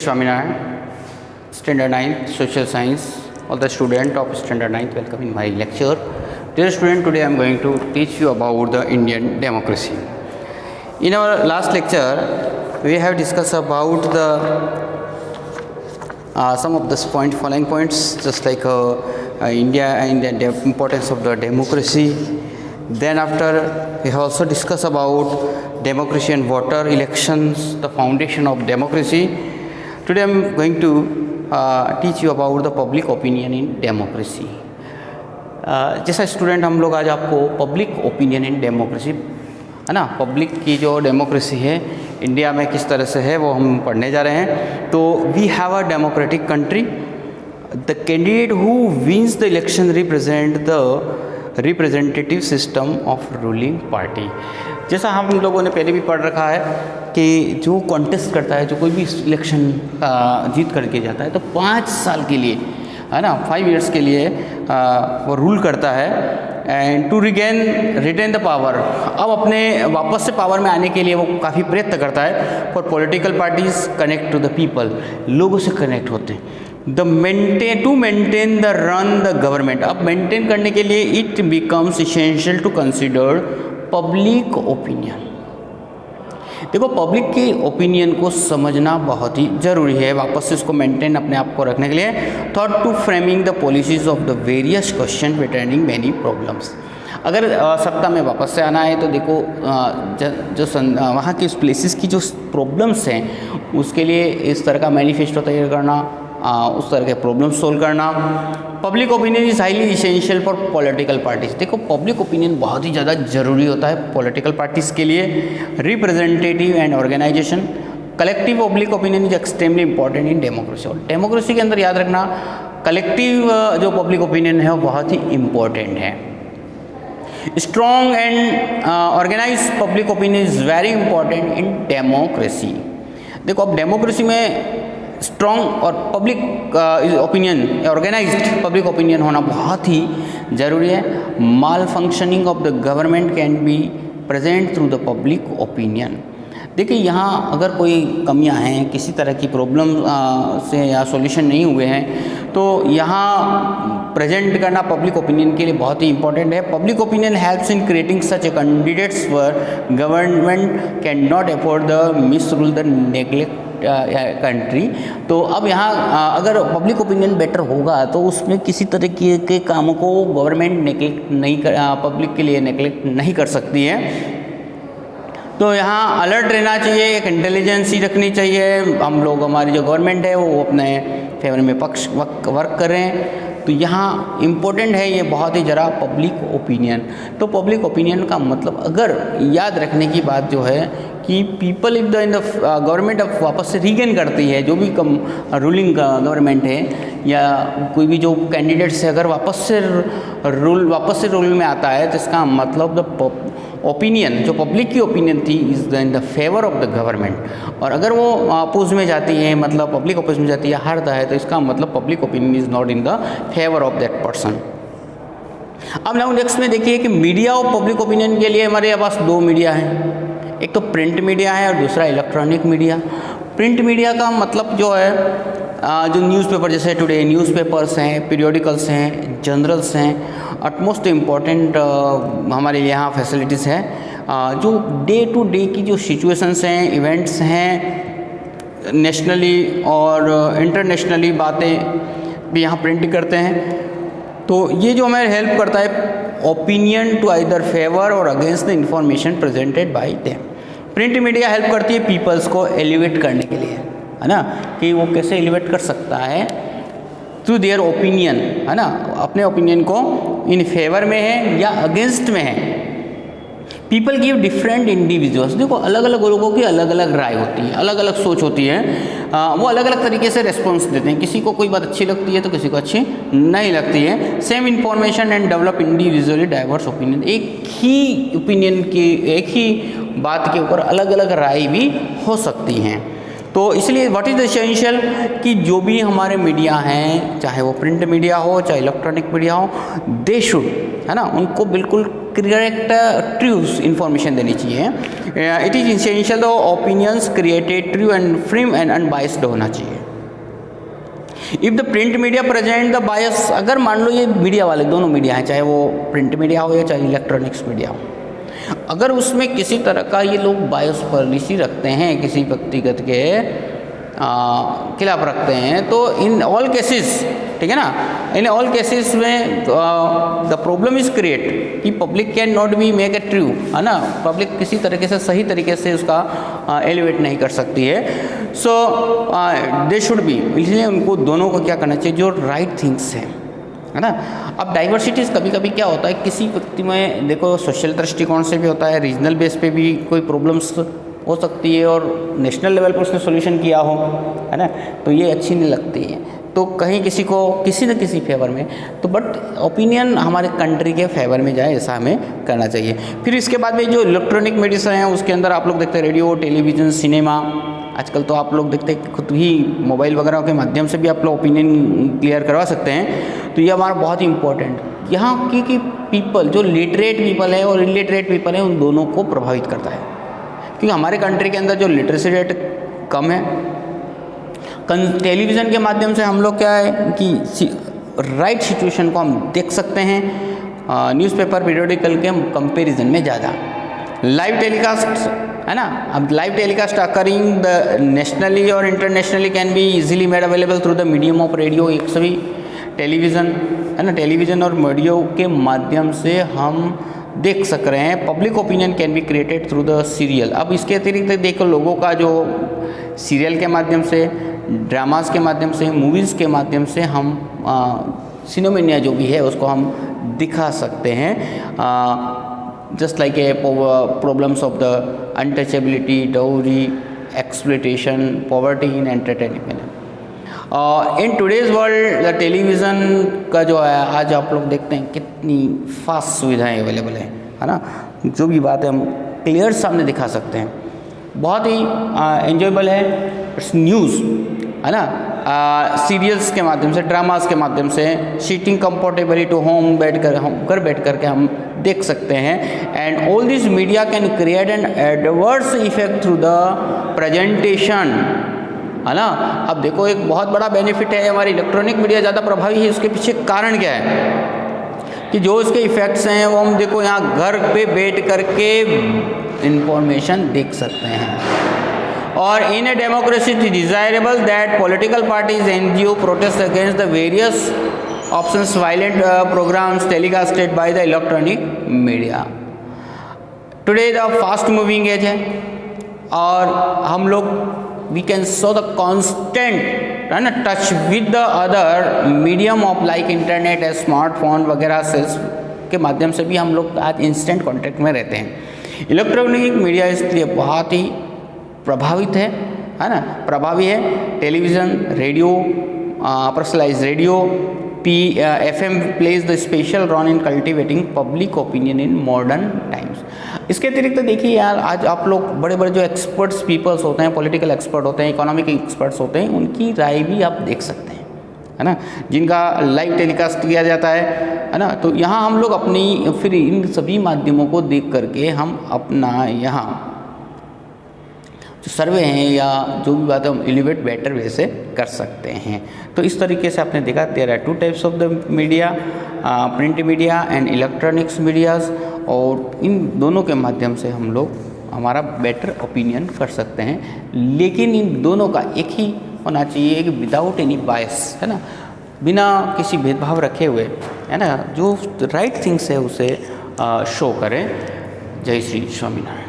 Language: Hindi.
Swaminarayan, Standard 9th Social Science. All the student of Standard 9th, welcome in my lecture. Dear student, today I am going to teach you about the Indian democracy. In our last lecture, we have discussed about the some of the following points, just like India and the importance of the democracy. Then after, we have also discussed about democracy and voter elections, the foundation of democracy. Today I am going to teach you about the public opinion in democracy. जैसा स्टूडेंट हम लोग आज आपको पब्लिक ओपिनियन इन डेमोक्रेसी, है ना, पब्लिक की जो डेमोक्रेसी है इंडिया में किस तरह से है वो हम पढ़ने जा रहे हैं. तो we have a democratic country. The candidate who wins the election represent the representative system of ruling party. जैसा हम लोगों ने पहले भी पढ़ रखा है कि जो कॉन्टेस्ट करता है, जो कोई भी इलेक्शन जीत करके जाता है, तो 5 साल के लिए, है ना, 5 years के लिए वो रूल करता है. And to retain the power, अब अपने वापस से पावर में आने के लिए वो काफ़ी प्रयत्न करता है. For political parties connect to the people, लोगों से कनेक्ट होते हैं. To maintain the run the government, अब मेंटेन करने के लिए it becomes essential to consider public opinion. देखो, पब्लिक के ओपिनियन को समझना बहुत ही ज़रूरी है वापस से उसको मेंटेन अपने आप को रखने के लिए. Thought to framing the policies of the various question returning many problems. अगर सत्ता में वापस से आना है तो देखो वहाँ के उस प्लेसेस की जो प्रॉब्लम्स हैं उसके लिए इस तरह का मैनिफेस्टो तैयार करना, उस तरह के प्रॉब्लम सोल्व करना. Public opinion is highly essential for political parties. देखो, पब्लिक ओपिनियन बहुत ही ज़्यादा ज़रूरी होता है पॉलिटिकल पार्टीज़ के लिए. Representative and organisation, collective public opinion is extremely important in democracy. और डेमोक्रेसी के अंदर याद रखना, कलेक्टिव जो पब्लिक ओपिनियन है वो बहुत ही इम्पॉर्टेंट है. Strong and organise public opinion is very important in democracy. देखो, अब डेमोक्रेसी में स्ट्रॉन्ग और public opinion, organised public opinion होना बहुत ही ज़रूरी है. Malfunctioning of the government can be present through the public opinion. देखिए, यहाँ अगर कोई कमियां हैं, किसी तरह की प्रॉब्लम से या सॉल्यूशन नहीं हुए हैं, तो यहाँ प्रेजेंट करना पब्लिक ओपिनियन के लिए बहुत ही इंपॉर्टेंट है. Public opinion helps in creating such A candidates were government can not afford the miss rule the neglect country. तो अब यहाँ अगर पब्लिक ओपिनियन बेटर होगा तो उसमें किसी तरह के कामों को गवर्नमेंट नेग्लेक्ट नहीं कर, पब्लिक के लिए नेग्लेक्ट नहीं कर सकती है. तो यहाँ अलर्ट रहना चाहिए, एक इंटेलिजेंस ही रखनी चाहिए. हम लोग, हमारी जो गवर्नमेंट है वो अपने फेवर में वर्क कर रहे हैं. तो यहाँ इम्पोर्टेंट है ये बहुत ही ज़रा पब्लिक ओपिनियन. तो पब्लिक ओपिनियन का मतलब अगर याद रखने की बात जो है कि पीपल इन द गवर्नमेंट अब वापस से रीगेन करती है, जो भी रूलिंग गवर्नमेंट है या कोई भी जो कैंडिडेट्स है, अगर वापस से रूल में आता है, तो इसका मतलब द ओपिनियन, जो पब्लिक की ओपिनियन थी, is in the favour of the government. और अगर वो अपोज में जाती है, मतलब पब्लिक अपोज में जाती है, हारता है, तो इसका मतलब public opinion is not in the favour of that person. अब नाउ नेक्स्ट में देखिए कि मीडिया और पब्लिक ओपिनियन के लिए हमारे पास 2 मीडिया हैं. एक तो प्रिंट मीडिया है और दूसरा इलेक्ट्रॉनिक मीडिया. प्रिंट मीडिया का मतलब जो है जो न्यूज़पेपर, जैसे टुडे न्यूज़पेपर्स हैं, पीरियोडिकल्स हैं, जर्नल्स हैं, अटमोस्ट इम्पॉर्टेंट हमारे यहाँ फैसिलिटीज़ हैं. जो डे टू डे की जो सिचुएशंस हैं, इवेंट्स हैं, नेशनली और इंटरनेशनली बातें भी यहाँ प्रिंट करते हैं. तो ये जो हमें हेल्प करता है ओपिनियन टू आइदर फेवर और against the information presented by them. Print media help करती है पीपल्स को एलिवेट करने के लिए, है ना, कि वो कैसे एलिवेट कर सकता है थ्रू देयर ओपिनियन, है ना, अपने ओपिनियन को इन फेवर में है या अगेंस्ट में है. People give different individuals. देखो, अलग अलग लोगों की अलग अलग राय होती है, अलग अलग सोच होती है. वो अलग अलग तरीके से रिस्पॉन्स देते हैं. किसी को कोई बात अच्छी लगती है तो किसी को अच्छी नहीं लगती है. Same information and develop individually diverse opinion. एक ही ओपिनियन की, एक ही बात के ऊपर अलग अलग राय भी हो सकती हैं. तो इसलिए व्हाट इज़ द एसेंशियल कि जो भी हमारे मीडिया हैं, चाहे वो प्रिंट मीडिया हो चाहे इलेक्ट्रॉनिक मीडिया हो, दे शुड, है ना, उनको बिल्कुल करेक्ट ट्रूथ इन्फॉर्मेशन देनी चाहिए। It is essential the opinions created true and free and unbiased होना चाहिए। If the print media present the bias, अगर मान लो ये मीडिया वाले दोनों मीडिया हैं, चाहे वो प्रिंट मीडिया हो या चाहे इलेक्ट्रॉनिक्स मीडिया हो, अगर उसमें किसी तरह का ये लोग बायस पॉलिसी रखते हैं, किसी व्यक्तिगत के खिलाफ रखते हैं, तो इन ऑल केसेस, ठीक है ना, इन ऑल केसेस में द प्रॉब्लम इज क्रिएट कि public can not be make a true, है ना, पब्लिक किसी तरीके से सही तरीके से उसका एलिवेट नहीं कर सकती है। सो दे शुड बी, इसलिए उनको दोनों को क्या करना चाहिए, जो राइट थिंग्स हैं, है ना। अब डाइवर्सिटीज़ कभी कभी क्या होता है, किसी व्यक्ति में देखो सोशल दृष्टिकोण से भी होता है, रीजनल बेस पे भी कोई प्रॉब्लम्स हो सकती है और नेशनल लेवल पर उसने सॉल्यूशन किया हो, है ना, तो ये अच्छी नहीं लगती है, तो कहीं किसी को किसी न किसी फेवर में, तो बट ओपिनियन हमारे कंट्री के फेवर में जाए, ऐसा हमें करना चाहिए। फिर इसके बाद में जो इलेक्ट्रॉनिक मीडिया हैं उसके अंदर आप लोग देखते हैं रेडियो, टेलीविज़न, सिनेमा, आजकल तो आप लोग देखते हैं खुद ही मोबाइल वगैरह के माध्यम से भी आप लोग ओपिनियन क्लियर करवा सकते हैं। तो ये हमारा बहुत ही इम्पोर्टेंट, यहाँ की पीपल जो लिटरेट पीपल है और इलिटरेट पीपल है, उन दोनों को प्रभावित करता है, क्योंकि हमारे कंट्री के अंदर जो लिटरेसी रेट कम है। टेलीविज़न के माध्यम से हम लोग क्या है कि राइट सिचुएशन को हम देख सकते हैं, न्यूज़पेपर पीरियोडिकल के कंपैरिजन में ज़्यादा। लाइव टेलीकास्ट, है ना, अब live telecast occurring the nationally और internationally can be easily made available through the medium of radio, एक सभी टेलीविज़न, है ना, टेलीविज़न और रेडियो के माध्यम से हम देख सक रहे हैं। Public opinion can be created through the serial. अब इसके अतिरिक्त देखो लोगों का जो सीरियल के माध्यम से, ड्रामास के माध्यम से, मूवीज़ के माध्यम से हम सिनेमेनिया जो भी है उसको हम दिखा सकते हैं। Just like a problems of the untouchability, dowry, exploitation, poverty in entertainment. In today's world the television का जो है, आज आप लोग देखते हैं कितनी फास्ट सुविधाएं अवेलेबल है ना, जो भी बात है हम क्लियर सामने दिखा सकते हैं, बहुत ही एंजॉयबल है। न्यूज़, है ना, सीरियल्स के माध्यम से, ड्रामास के माध्यम से, सीटिंग कंफर्टेबली टू होम, घर बैठ कर के हम देख सकते हैं। And all this media can create an adverse effect through the presentation, है ना। अब देखो एक बहुत बड़ा बेनिफिट है, हमारी इलेक्ट्रॉनिक मीडिया ज़्यादा प्रभावी है, उसके पीछे कारण क्या है कि जो इसके इफ़ेक्ट्स हैं वो हम देखो यहाँ घर पे बैठ करके इंफॉर्मेशन देख सकते हैं। और in a democracy it is desirable that political parties, NGO protest against the various options violent programmes telecasted by the electronic media. Today the fast moving age है और हम लोग we can show the constant touch with the other medium of like internet, smartphone वगैरह सेल्स के माध्यम से भी हम लोग आज इंस्टेंट कांटेक्ट में रहते हैं। इलेक्ट्रॉनिक मीडिया इसलिए बहुत ही प्रभावित है ना, प्रभावी है। Television, radio, personalised radio, FM plays the special role in cultivating public opinion in modern times. इसके अतिरिक्त देखिए यार, आज आप लोग बड़े बड़े जो एक्सपर्ट्स पीपल्स होते हैं, पॉलिटिकल एक्सपर्ट होते हैं, इकोनॉमिक एक्सपर्ट्स होते हैं, उनकी राय भी आप देख सकते हैं, है ना, जिनका लाइव टेलीकास्ट किया जाता है ना। तो यहाँ हम लोग अपनी फिर इन सभी माध्यमों को देख करके हम अपना यहाँ जो सर्वे हैं या जो भी बात है हम एलिवेट बेटर वे से कर सकते हैं। तो इस तरीके से आपने देखा there are 2 types of the media, print media and electronics medias, और इन दोनों के माध्यम से हम लोग हमारा बेटर ओपिनियन कर सकते हैं। लेकिन इन दोनों का एक ही होना चाहिए कि विदाउट एनी बायस, है ना, बिना किसी भेदभाव रखे हुए, है ना, जो राइट थिंग्स है उसे शो करें। जय श्री स्वामीनारायण।